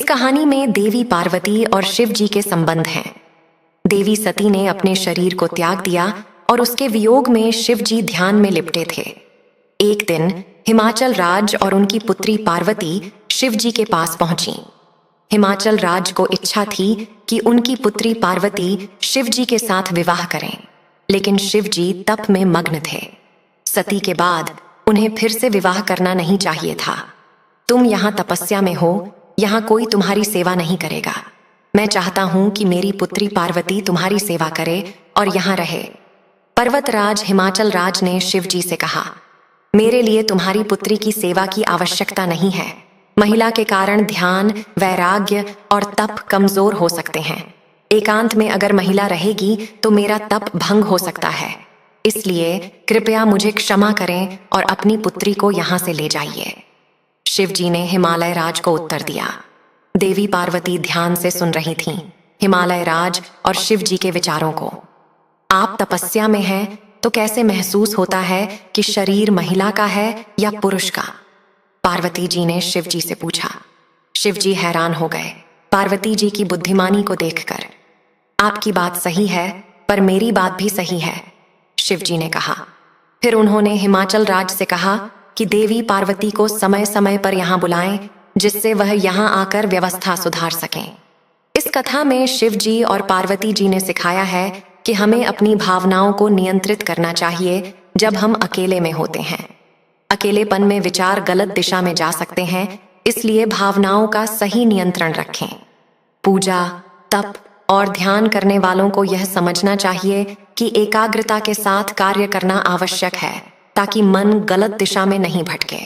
इस कहानी में देवी पार्वती और शिव जी के संबंध हैं। देवी सती ने अपने शरीर को त्याग दिया और उसके वियोग में शिव जी ध्यान में लिपटे थे। एक दिन हिमाचल राज और उनकी पुत्री पार्वती शिव जी के पास पहुंची। हिमाचल राज को इच्छा थी कि उनकी पुत्री पार्वती शिव जी के साथ विवाह करें, लेकिन शिव जी तप में मग्न थे। सती के बाद उन्हें फिर से विवाह करना नहीं चाहिए था। तुम यहाँ तपस्या में हो, यहाँ कोई तुम्हारी सेवा नहीं करेगा। मैं चाहता हूं कि मेरी पुत्री पार्वती तुम्हारी सेवा करे और यहाँ रहे। पर्वतराज हिमाचल राज ने शिव जी से कहा, मेरे लिए तुम्हारी पुत्री की सेवा की आवश्यकता नहीं है। महिला के कारण ध्यान, वैराग्य और तप कमजोर हो सकते हैं। एकांत में अगर महिला रहेगी तो मेरा तप भंग हो सकता है। इसलिए कृपया मुझे क्षमा करें और अपनी पुत्री को यहाँ से ले जाइए। शिव जी ने हिमालय राज को उत्तर दिया। देवी पार्वती ध्यान से सुन रही थीं हिमालय राज और शिव जी के विचारों को। आप तपस्या में हैं तो कैसे महसूस होता है कि शरीर महिला का है या पुरुष का? पार्वती जी ने शिव जी से पूछा। शिव जी हैरान हो गए पार्वती जी की बुद्धिमानी को देखकर। आपकी बात सही है, पर मेरी बात भी सही है, शिव जी ने कहा। फिर उन्होंने हिमाचल राज से कहा कि देवी पार्वती को समय समय पर यहाँ बुलाएं, जिससे वह यहाँ आकर व्यवस्था सुधार सकें। इस कथा में शिव जी और पार्वती जी ने सिखाया है कि हमें अपनी भावनाओं को नियंत्रित करना चाहिए जब हम अकेले में होते हैं। अकेलेपन में विचार गलत दिशा में जा सकते हैं, इसलिए भावनाओं का सही नियंत्रण रखें। पूजा, तप और ध्यान करने वालों को यह समझना चाहिए कि एकाग्रता के साथ कार्य करना आवश्यक है, ताकि मन गलत दिशा में नहीं भटके।